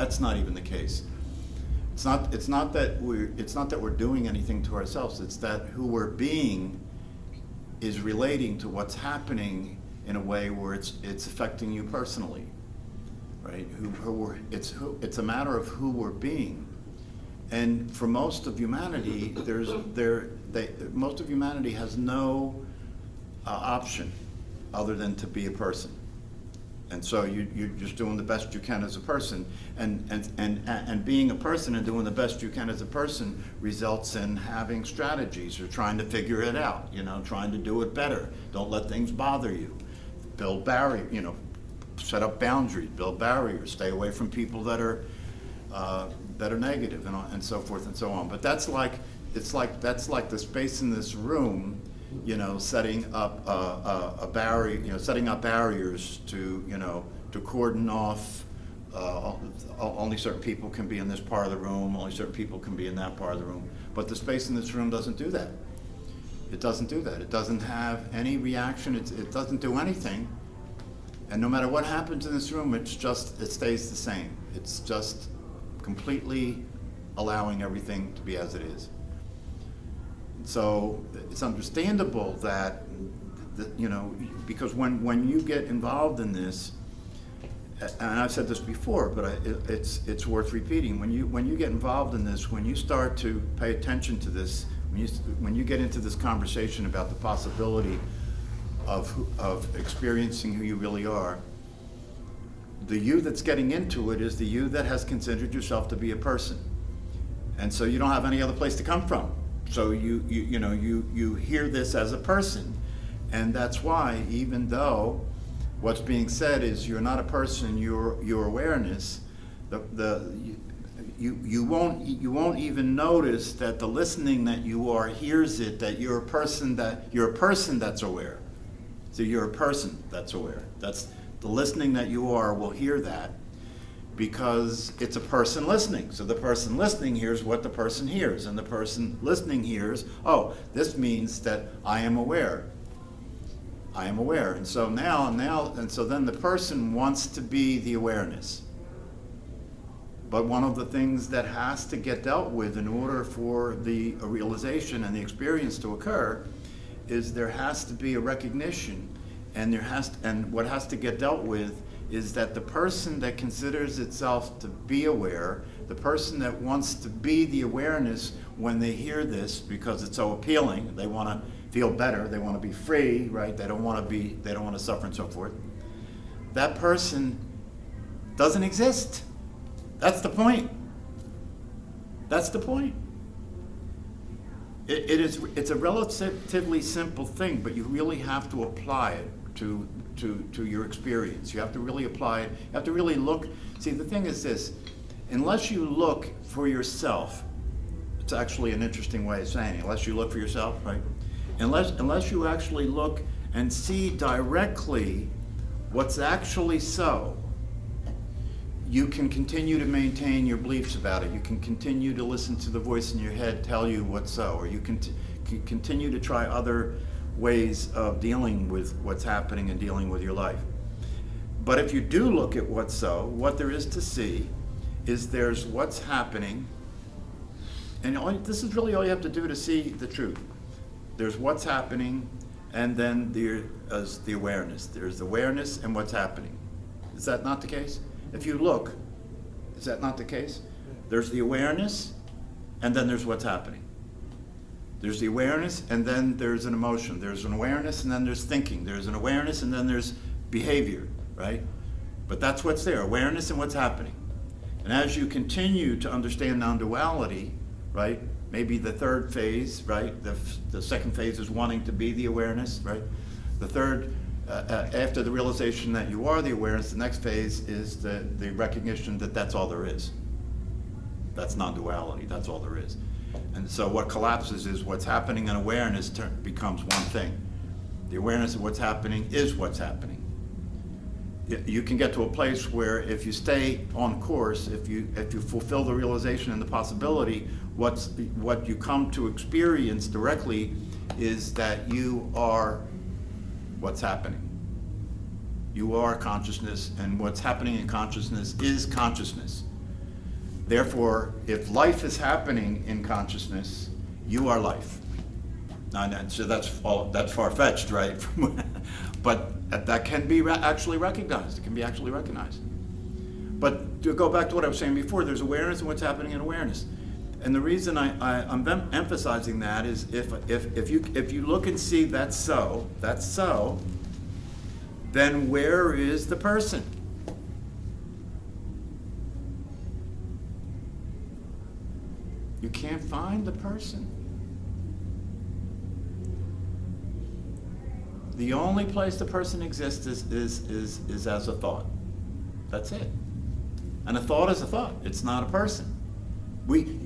That's not even the case. It's not that we're doing anything to ourselves. It's that who we're being is relating to what's happening in a way where it's affecting you personally, right? It's a matter of who we're being. And for most of humanity, most of humanity has no option other than to be a person. And so you're just doing the best you can as a person, and being a person and doing the best you can as a person results in having strategies or trying to figure it out, trying to do it better. Don't let things bother you. Build barriers, set up boundaries, build barriers, stay away from people that are negative, and so forth and so on. But that's like the space in this room, setting up a barrier, setting up barriers to cordon off. Only certain people can be in this part of the room. Only certain people can be in that part of the room. But the space in this room doesn't do that. It doesn't do that. It doesn't have any reaction. It doesn't do anything. And no matter what happens in this room, it stays the same. It's just completely allowing everything to be as it is. So it's understandable that because when you get involved in this, and I've said this before, but it's worth repeating. When you get involved in this, when you start to pay attention to this, when you get into this conversation about the possibility of experiencing who you really are, the you that's getting into it is the you that has considered yourself to be a person, and so you don't have any other place to come from. So you hear this as a person, and that's why, even though what's being said is you're not a person, your awareness, you won't even notice that the listening that you are hears it, that you're a person that's aware. So you're a person that's aware. That's the listening that you are will hear that, because it's a person listening. So the person listening hears what the person hears, and the person listening hears, oh, this means that I am aware. I am aware. And so then the person wants to be the awareness. But one of the things that has to get dealt with in order for the realization and the experience to occur is there has to be a recognition, and what has to get dealt with is that the person that considers itself to be aware, the person that wants to be the awareness, when they hear this, because it's so appealing, they want to feel better, they want to be free, right? They don't want to suffer and so forth. That person doesn't exist. That's the point. That's the point. It's a relatively simple thing, but you really have to apply it to your experience. You have to really apply it. You have to really look. See, the thing is this: unless you look for yourself, it's actually an interesting way of saying it. Unless you look for yourself, right? Unless you actually look and see directly what's actually so, you can continue to maintain your beliefs about it. You can continue to listen to the voice in your head tell you what's so, or you can continue to try other ways of dealing with what's happening and dealing with your life. But if you do look at what's so, what there is to see is there's what's happening, and this is really all you have to do to see the truth. There's what's happening, and then there's the awareness. There's awareness and what's happening. Is that not the case? If you look, is that not the case? There's the awareness, and then there's what's happening. There's the awareness, and then there's an emotion. There's an awareness, and then there's thinking. There's an awareness, and then there's behavior, right? But that's what's there, awareness and what's happening. And as you continue to understand non-duality, right, maybe the third phase, right, the second phase is wanting to be the awareness, right? The third, after the realization that you are the awareness, the next phase is the recognition that that's all there is. That's non-duality, that's all there is. And so what collapses is what's happening in awareness becomes one thing. The awareness of what's happening is what's happening. You can get to a place where if you stay on course, if you fulfill the realization and the possibility, what you come to experience directly is that you are what's happening. You are consciousness, and what's happening in consciousness is consciousness. Therefore, if life is happening in consciousness, you are life. So that's far-fetched, right? But that can be actually recognized. It can be actually recognized. But to go back to what I was saying before, there's awareness and what's happening in awareness. And the reason I'm emphasizing that is if you look and see that's so, then where is the person? You can't find the person. The only place the person exists is as a thought. That's it. And a thought is a thought. It's not a person. The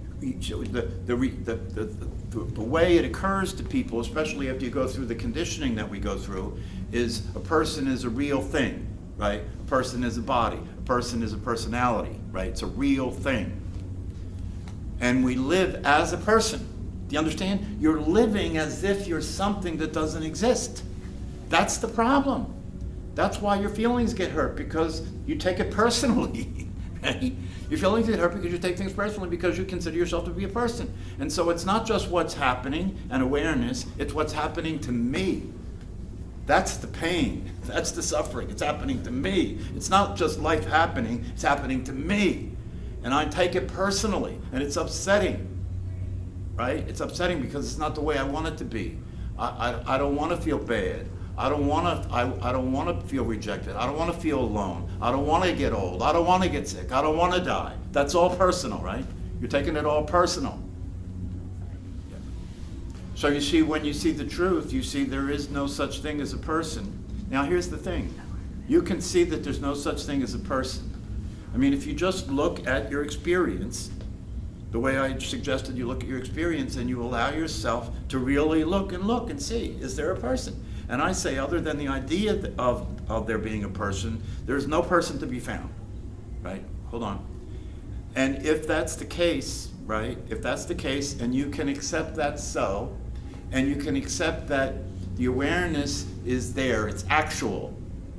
way it occurs to people, especially after you go through the conditioning that we go through, is a person is a real thing, right? A person is a body. A person is a personality, right? It's a real thing. And we live as a person. Do you understand? You're living as if you're something that doesn't exist. That's the problem. That's why your feelings get hurt, because you take it personally. Right? Your feelings get hurt because you take things personally, because you consider yourself to be a person. And so it's not just what's happening and awareness, it's what's happening to me. That's the pain. That's the suffering. It's happening to me. It's not just life happening, it's happening to me. And I take it personally, and it's upsetting. Right? It's upsetting because it's not the way I want it to be. I don't want to feel bad. I don't want to feel rejected. I don't want to feel alone. I don't want to get old. I don't want to get sick. I don't want to die. That's all personal, right? You're taking it all personal. Yeah. So you see, when you see the truth, you see there is no such thing as a person. Now here's the thing. You can see that there's no such thing as a person. I mean, if you just look at your experience, the way I suggested you look at your experience, and you allow yourself to really look and see, is there a person? And I say, other than the idea of there being a person, there's no person to be found, right? Hold on. And if that's the case, right? If that's the case, and you can accept that so, and you can accept that the awareness is there, it's actual.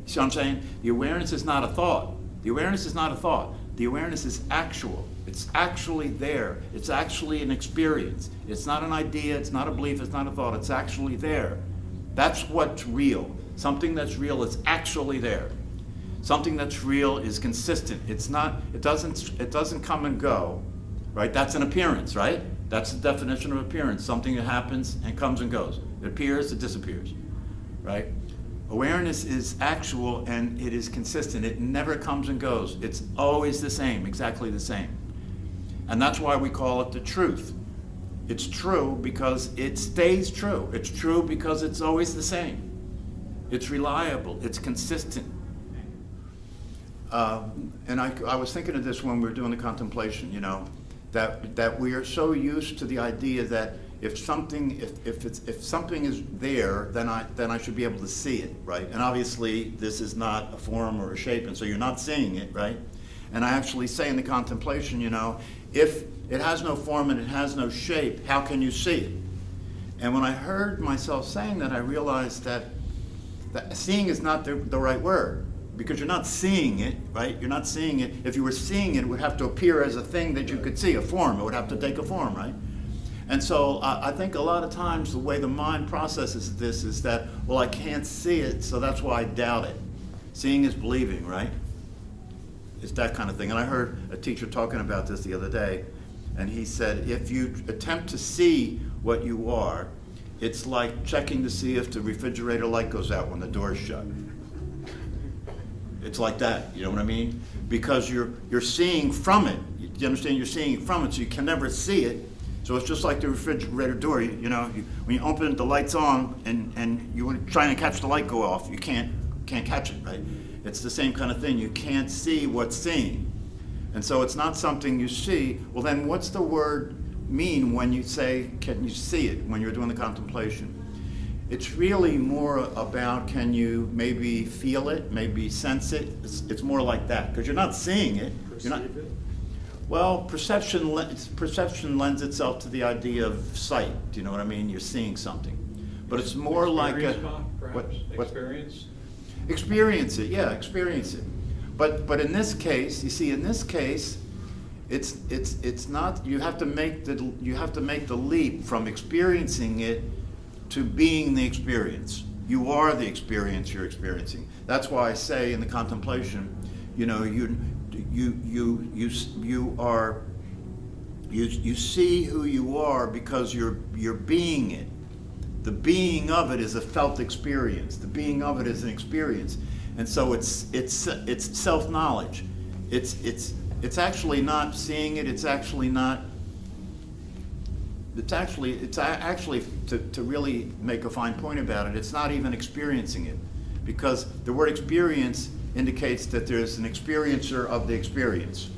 You see what I'm saying? The awareness is not a thought. The awareness is not a thought. The awareness is actual. It's actually there. It's actually an experience. It's not an idea, it's not a belief, it's not a thought, it's actually there. That's what's real. Something that's real is actually there. Something that's real is consistent. It's not, it doesn't come and go, right? That's an appearance, right? That's the definition of appearance. Something that happens and comes and goes. It appears, it disappears, right? Awareness is actual and it is consistent. It never comes and goes. It's always the same, exactly the same. And that's why we call it the truth. It's true because it stays true. It's true because it's always the same. It's reliable. It's consistent. And I was thinking of this when we were doing the contemplation, you know, that we are so used to the idea that if something is there, then I should be able to see it, right? And obviously this is not a form or a shape, and so you're not seeing it, right? And I actually say in the contemplation, you know, if it has no form and it has no shape, how can you see it? And when I heard myself saying that, I realized that seeing is not the right word, because you're not seeing it, right? You're not seeing it. If you were seeing it, it would have to appear as a thing that you could see, a form. It would have to take a form, right? And so I think a lot of times the way the mind processes this is that, well, I can't see it, so that's why I doubt it. Seeing is believing, right? It's that kind of thing. And I heard a teacher talking about this the other day, and he said, if you attempt to see what you are, it's like checking to see if the refrigerator light goes out when the door's shut. It's like that, you know what I mean? Because you're seeing from it. You understand? You're seeing from it, so you can never see it. So it's just like the refrigerator door. You know, when you open it, the light's on, and you're trying to catch the light go off. You can't catch it, right? It's the same kind of thing. You can't see what's seeing. And so it's not something you see. Well, then what's the word mean when you say, can you see it, when you're doing the contemplation? It's really more about, can you maybe feel it, maybe sense it? It's more like that, because you're not seeing it. You're not. Well, perception lends itself to the idea of sight. Do you know what I mean? You're seeing something. But it's more like a... Experience? Experience it, yeah, experience it. But in this case, you see, in this case, It's not, you have to make the leap from experiencing it to being the experience. You are the experience you're experiencing. That's why I say in the contemplation, you know, you see who you are because you're being it. The being of it is a felt experience. The being of it is an experience, and so it's self-knowledge. It's actually not seeing it. It's actually to really make a fine point about it. It's not even experiencing it, because the word experience indicates that there's an experiencer of the experience.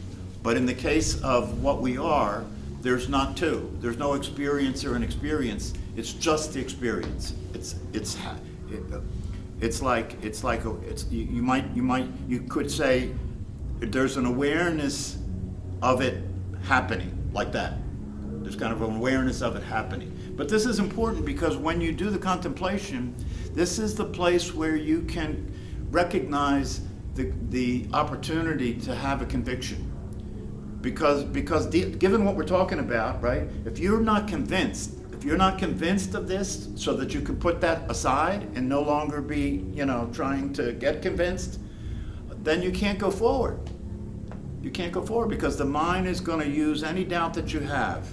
But in the case of what we are, there's not two. There's no experiencer and experience. It's just the experience. You could say there's an awareness of it happening like that. There's kind of an awareness of it happening. But this is important because when you do the contemplation, this is the place where you can recognize the opportunity to have a conviction. Because given what we're talking about, right, if you're not convinced of this so that you can put that aside and no longer be, trying to get convinced, then you can't go forward. You can't go forward because the mind is going to use any doubt that you have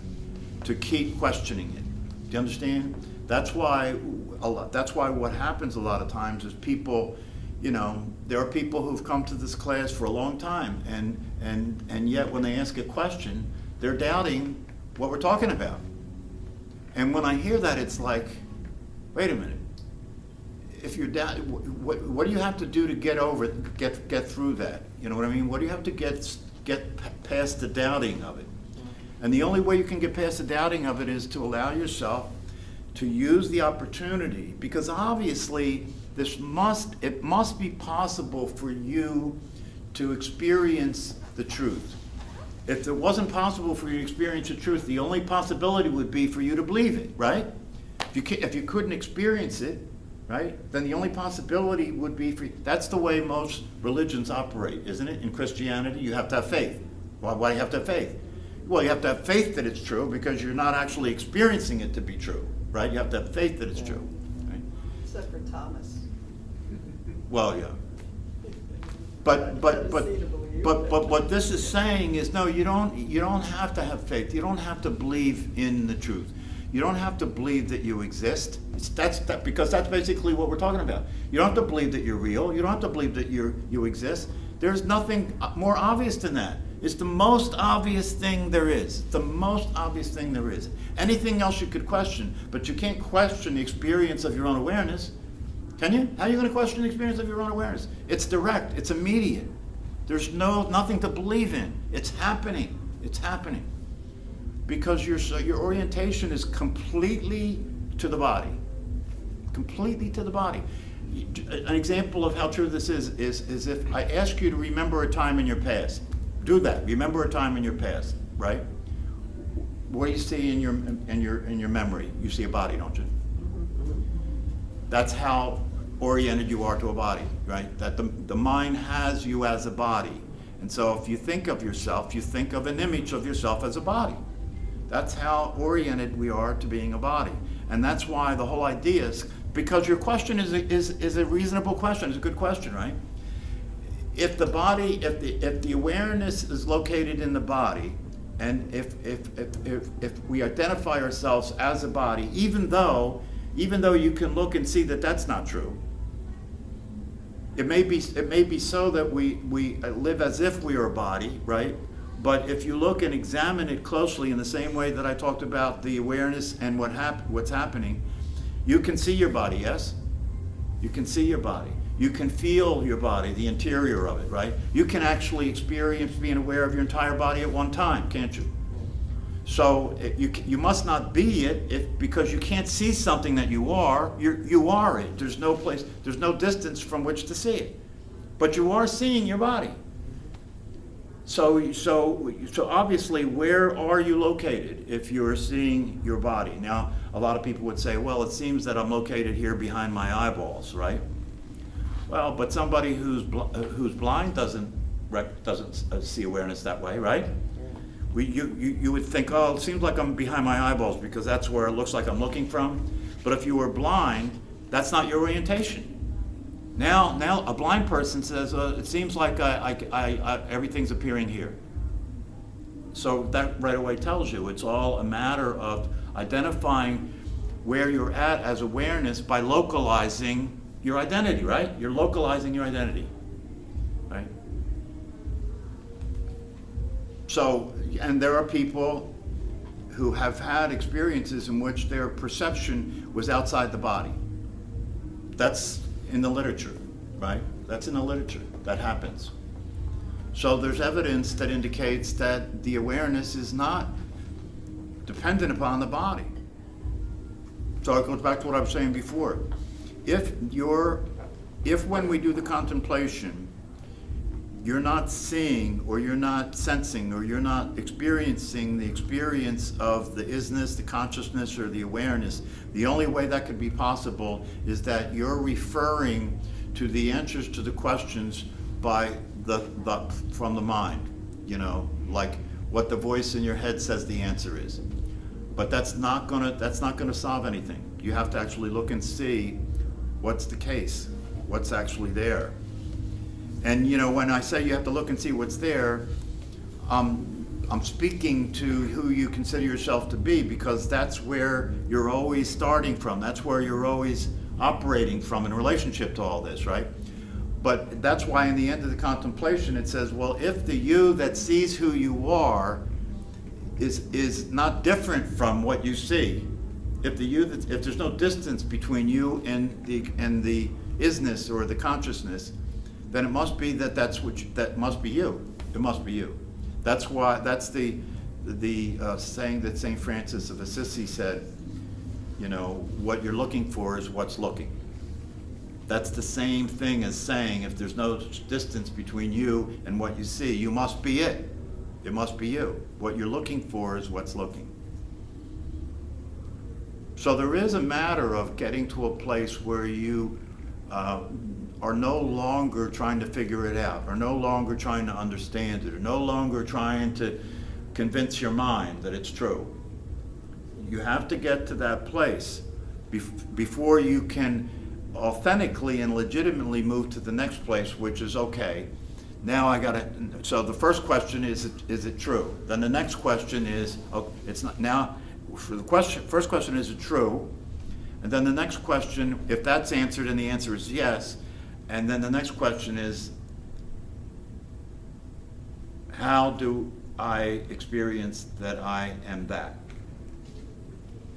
to keep questioning it. Do you understand? That's why what happens a lot of times is people, there are people who've come to this class for a long time, and yet when they ask a question, they're doubting what we're talking about. And when I hear that, it's like, wait a minute. If you're doubting, what do you have to do to get through that? You know what I mean? What do you have to get past the doubting of it? And the only way you can get past the doubting of it is to allow yourself to use the opportunity, because obviously it must be possible for you to experience the truth. If it wasn't possible for you to experience the truth, the only possibility would be for you to believe it, right? If you couldn't experience it, right, then the only possibility would be for you. That's the way most religions operate, isn't it? In Christianity, you have to have faith. Why do you have to have faith? Well, you have to have faith that it's true because you're not actually experiencing it to be true, right? You have to have faith that it's true, right? Except for Thomas. Well, yeah. But what this is saying is, no, you don't have to have faith. You don't have to believe in the truth. You don't have to believe that you exist. Because that's basically what we're talking about. You don't have to believe that you're real. You don't have to believe that you exist. There's nothing more obvious than that. It's the most obvious thing there is. The most obvious thing there is. Anything else you could question, but you can't question the experience of your own awareness. Can you? How are you going to question the experience of your own awareness? It's direct. It's immediate. There's nothing to believe in. It's happening. It's happening. Because your orientation is completely to the body. Completely to the body. An example of how true this is if I ask you to remember a time in your past. Do that. Remember a time in your past, right? What do you see in your memory? You see a body, don't you? That's how oriented you are to a body, right? That the mind has you as a body. And so if you think of yourself, you think of an image of yourself as a body. That's how oriented we are to being a body. And that's why the whole idea is, because your question is a reasonable question, it's a good question, right? If the body, if the awareness is located in the body, and if we identify ourselves as a body, even though you can look and see that that's not true, it may be so that we live as if we are a body, right? But if you look and examine it closely in the same way that I talked about the awareness and what's happening, you can see your body, yes? You can see your body. You can feel your body, the interior of it, right? You can actually experience being aware of your entire body at one time, can't you? So you must not be it because you can't see something that you are. You are it. There's no place, there's no distance from which to see it. But you are seeing your body. So obviously, where are you located if you're seeing your body? Now, a lot of people would say, well, it seems that I'm located here behind my eyeballs, right? Well, but somebody who's blind doesn't see awareness that way, right? You would think, oh, it seems like I'm behind my eyeballs because that's where it looks like I'm looking from. But if you were blind, that's not your orientation. Now a blind person says, it seems like everything's appearing here. So that right away tells you it's all a matter of identifying where you're at as awareness by localizing your identity, right? You're localizing your identity, right? So, and there are people who have had experiences in which their perception was outside the body. That's in the literature, right? That's in the literature. That happens. So there's evidence that indicates that the awareness is not dependent upon the body. So it goes back to what I was saying before. If when we do the contemplation, you're not seeing or you're not sensing or you're not experiencing the experience of the isness, the consciousness, or the awareness, the only way that could be possible is that you're referring to the answers to the questions by from the mind, like what the voice in your head says the answer is. But that's not gonna solve anything. You have to actually look and see what's the case, what's actually there. And when I say you have to look and see what's there, I'm speaking to who you consider yourself to be, because that's where you're always starting from. That's where you're always operating from in relationship to all this, right? But that's why in the end of the contemplation it says, well, if the you that sees who you are is not different from what you see, if there's no distance between you and the isness or the consciousness, then it must be that must be you. It must be you. That's the saying that St. Francis of Assisi said, what you're looking for is what's looking. That's the same thing as saying if there's no distance between you and what you see, you must be it. It must be you. What you're looking for is what's looking. So there is a matter of getting to a place where you are no longer trying to figure it out, or no longer trying to understand it, or no longer trying to convince your mind that it's true. You have to get to that place before you can authentically and legitimately move to the next place, which is, okay, now I gotta, so the first question is it true? Then the next question is, it's not, now, for the first question, is it true? And then the next question, if that's answered and the answer is yes, and then the next question is, how do I experience that I am that?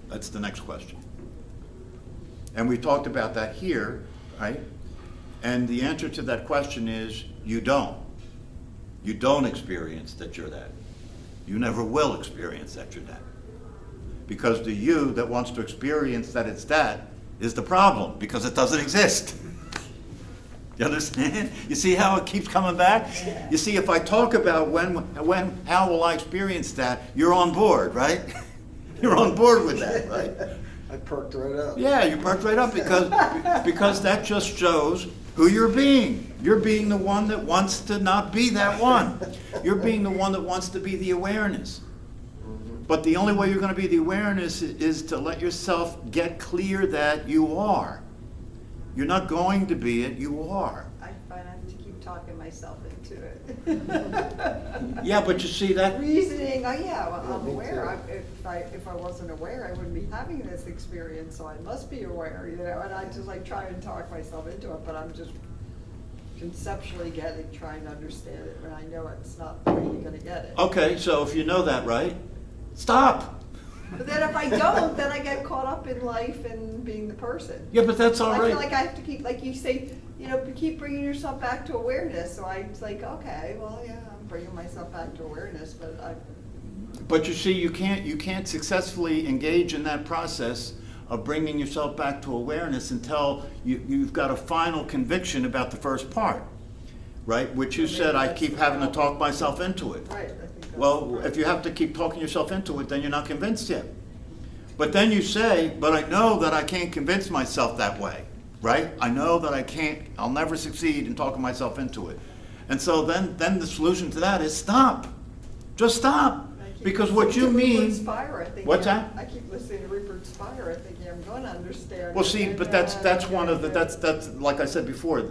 That's the next question. And we talked about that here, right? And the answer to that question is, you don't. You don't experience that you're that. You never will experience that you're that. Because the you that wants to experience that it's that is the problem, because it doesn't exist. You understand? You see how it keeps coming back? Yeah. You see, if I talk about how will I experience that, you're on board, right? You're on board with that, right? I perked right up. Yeah, you perked right up because that just shows who you're being. You're being the one that wants to not be that one. You're being the one that wants to be the awareness. But the only way you're going to be the awareness is to let yourself get clear that you are. You're not going to be it, you are. I find I have to keep talking myself into it. Yeah, but you see that? Reasoning, oh yeah, well, Yeah, I'm me aware. too. If I wasn't aware, I wouldn't be having this experience, so I must be aware, and I just like try and talk myself into it, but I'm just conceptually trying to understand it, when I know it's not the way you're gonna get it. Okay, so if you know that, right? Stop! But then if I don't, then I get caught up in life and being the person. Yeah, but that's all I right. feel like I have to keep, like you say, keep bringing yourself back to awareness. So it's like, okay, well, yeah, I'm bringing myself back to awareness, but But you see, you can't successfully engage in that process of bringing yourself back to awareness until you've got a final conviction about the first part, right? Which you Maybe said, I that's keep the having to problem. talk myself into it. right. I think that's Well, right. if you have to keep talking yourself into it, then you're not convinced yet. But then you say, but I know that I can't convince myself that way, right? I know that I'll never succeed in talking myself into it. And so then the solution to that is stop. Just stop. I keep Because what listening you to Rupert mean- Spire, I think What's I'm- that? I keep listening to Rupert Spire, I think I'm gonna understand. Well, it, see, and but that's then one of the, I'm that's, gonna- like I said before,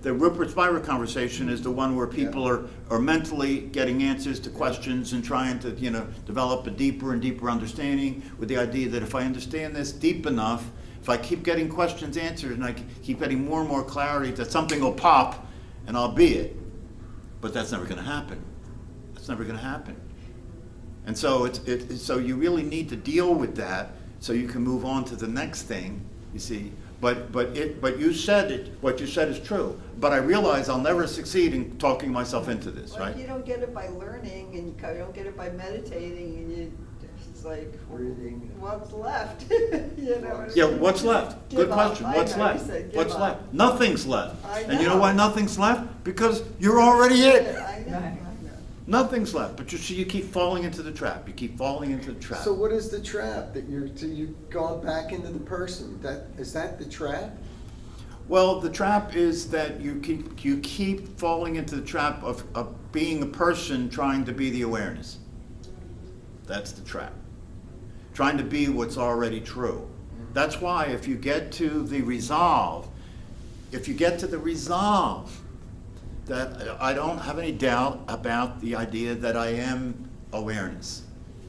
the Rupert Spira conversation is the one where people are mentally getting answers to questions and trying to, develop a deeper and deeper understanding with the idea that if I understand this deep enough, if I keep getting questions answered and I keep getting more and more clarity, that something will pop and I'll be it. But that's never gonna happen. That's never gonna happen. And so so you really need to deal with that so you can move on to the next thing, you see. But you said it, what you said is true. But I realize I'll never succeed in talking myself into this, Like, right? you don't get it by learning, and you don't get it by meditating, and it's like, Reading. what's left? Yeah, what's left? Give Good up. question. I What's know, you left? said give What's up. left? Nothing's left. I And you know know. why nothing's left? Because you're already it. I know, I know. Nothing's left. But you see, you keep falling into the trap. You keep falling into the trap. So what is the trap that you've gone back into the person? Is that the trap? Well, the trap is that you keep falling into the trap of being a person trying to be the awareness. That's the trap. Trying to be what's already true. That's why if you get to the resolve, that I don't have any doubt about the idea that I am awareness.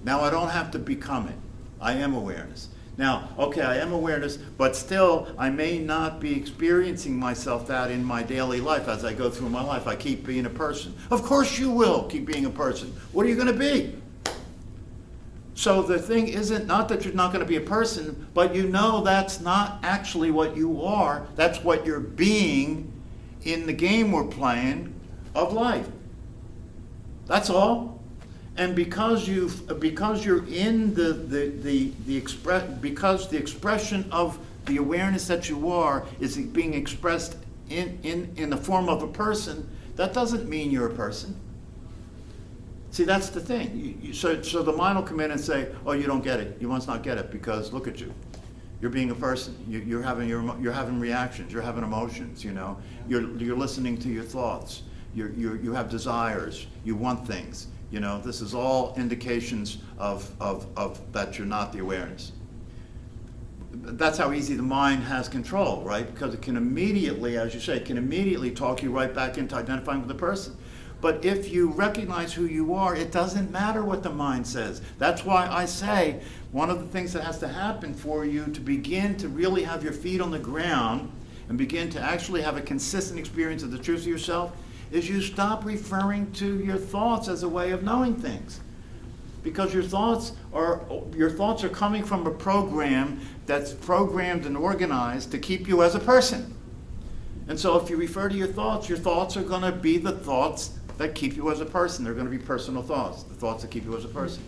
Now I don't have to become it. I am awareness. Now, okay, I am awareness, but still I may not be experiencing myself that in my daily life as I go through my life. I keep being a person. Of course you will keep being a person. What are you going to be? So the thing isn't not that you're not going to be a person, but you know that's not actually what you are. That's what you're being in the game we're playing of life. That's all. And because you're in because the expression of the awareness that you are is being expressed in the form of a person, that doesn't mean you're a person. See, that's the thing. So the mind will come in and say, "Oh, you don't get it. You must not get it because look at you. You're being a person. You're having reactions. You're having emotions. You're listening to your thoughts. You have desires. You want things. This is all indications of that you're not the awareness." That's how easy the mind has control, right? Because it can immediately, as you say, talk you right back into identifying with the person. But if you recognize who you are, it doesn't matter what the mind says. That's why I say one of the things that has to happen for you to begin to really have your feet on the ground and begin to actually have a consistent experience of the truth of yourself is you stop referring to your thoughts as a way of knowing things. Because your thoughts are coming from a program that's programmed and organized to keep you as a person. And so if you refer to your thoughts are going to be the thoughts that keep you as a person. They're going to be personal thoughts, the thoughts that keep you as a person.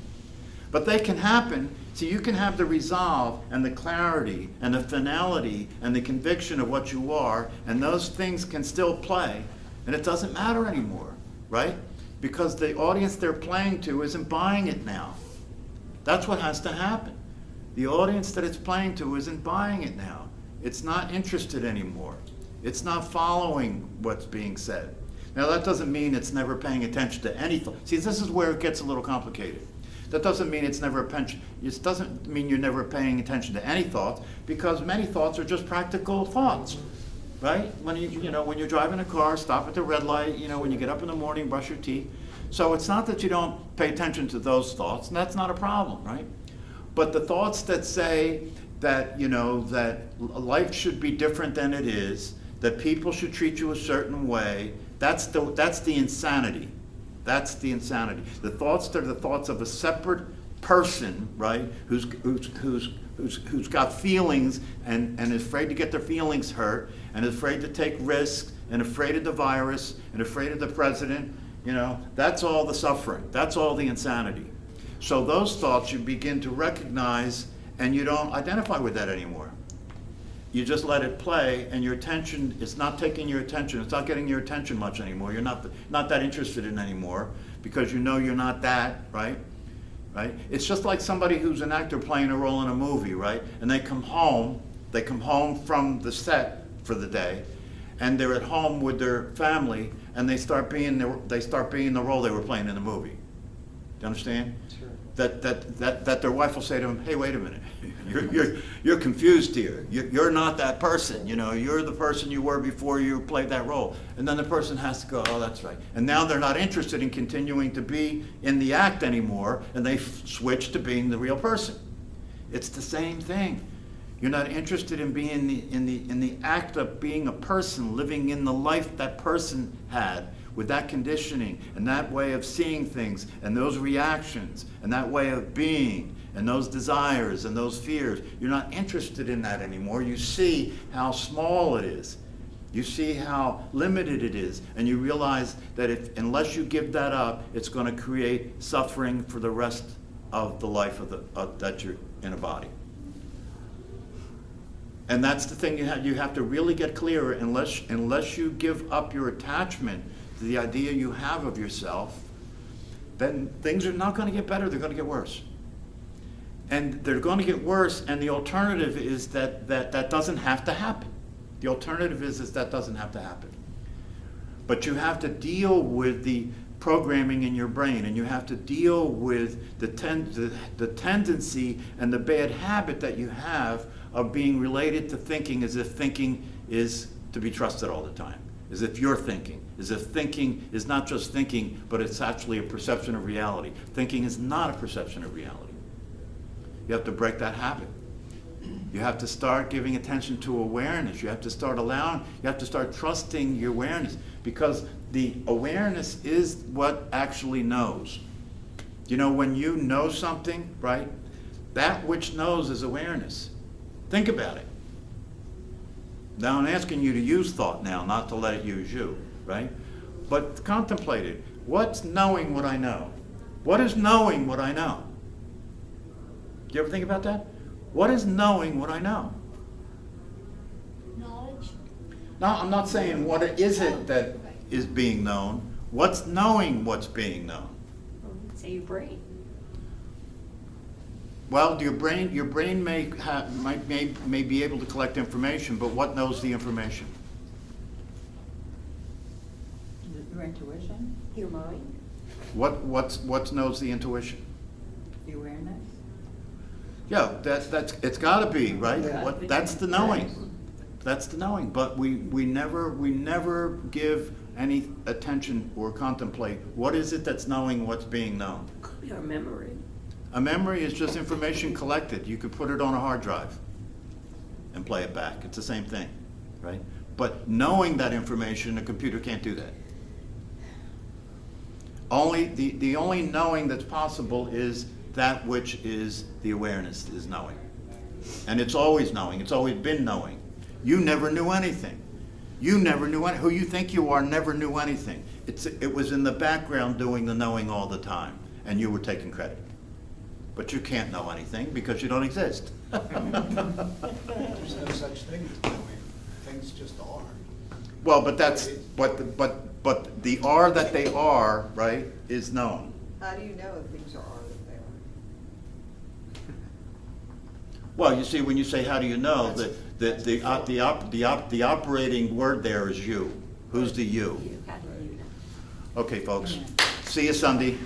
But they can happen, so you can have the resolve and the clarity and the finality and the conviction of what you are, and those things can still play, and it doesn't matter anymore, right? Because the audience they're playing to isn't buying it now. That's what has to happen. The audience that it's playing to isn't buying it now. It's not interested anymore. It's not following what's being said. Now that doesn't mean it's never paying attention to anything. See, this is where it gets a little complicated. That doesn't mean it's never it doesn't mean you're never paying attention to any thoughts, because many thoughts are just practical thoughts, right? When when you're driving a car, stop at the red light, when you get up in the morning, brush your teeth. So it's not that you don't pay attention to those thoughts, and that's not a problem, right? But the thoughts that say that, that life should be different than it is, that people should treat you a certain way, that's the insanity. That's the insanity. The thoughts that are the thoughts of a separate person, right, who's got feelings and is afraid to get their feelings hurt, and is afraid to take risks, and afraid of the virus, and afraid of the president, that's all the suffering. That's all the insanity. So those thoughts you begin to recognize, and you don't identify with that anymore. You just let it play, and your attention, it's not taking your attention. It's not getting your attention much anymore. You're not that interested in anymore, because you're not that, right? Right? It's just like somebody who's an actor playing a role in a movie, right? And they come home from the set for the day, and they're at home with their family, and they start being the role they were playing in the movie. you understand? Sure. That their wife will say to them, hey, wait a minute, you're confused here. You're not that person, you know, you're the person you were before you played that role. And then the person has to go, oh, that's right. And now they're not interested in continuing to be in the act anymore, and they switch to being the real person. It's the same thing. You're not interested in being in the act of being a person, living in the life that person had, with that conditioning and that way of seeing things and those reactions and that way of being and those desires and those fears. You're not interested in that anymore. You see how small it is. You see how limited it is, and you realize that unless you give that up, it's going to create suffering for the rest of the life that you're in a body. And that's the thing you have to really get clearer. Unless you give up your attachment to the idea you have of yourself, then things are not going to get better, they're going to get worse. And they're going to get worse, and the alternative is that doesn't have to happen. The alternative is that doesn't have to happen. But you have to deal with the programming in your brain, and you have to deal with the tendency and the bad habit that you have of being related to thinking as if thinking is to be trusted all the time. As if you're thinking, as if thinking is not just thinking, but it's actually a perception of reality. Thinking is not a perception of reality. You have to break that habit. You have to start giving attention to awareness. You have to start trusting your awareness, because the awareness is what actually knows. You know, when you know something, right, that which knows is awareness. Think about it. Now, I'm asking you to use thought now, not to let it use you, right? But contemplate it. What's knowing what I know? What is knowing what I know? Do you ever think about that? What is knowing what I know? Knowledge. No, I'm not saying what is it that is being known. What's knowing what's being known? Say your brain. Well, your brain may be able to collect information, but what knows the information? Your intuition, Your mind. What knows the intuition? the awareness. Yeah, it's got to be, right? Yeah. That's the knowing. That's the knowing. But we never give any attention or contemplate what is it that's knowing what's being known. Could be our memory. A memory is just information collected. You could put it on a hard drive and play it back. It's the same thing, right? But knowing that information, a computer can't do that. The only knowing that's possible is that which is the awareness is knowing. And it's always knowing. It's always been knowing. You never knew anything. You never knew who you think you are never knew anything. It was in the background doing the knowing all the time, and you were taking credit. But you can't know anything because you don't exist. There's no such thing as knowing, things just are. Well, but but the are that they are, right, is known. How do you know if things are that they are? Well, you see, when you say how do you know, the operating word there is you. Who's the you? You. How do you know? Okay, folks. See you Sunday.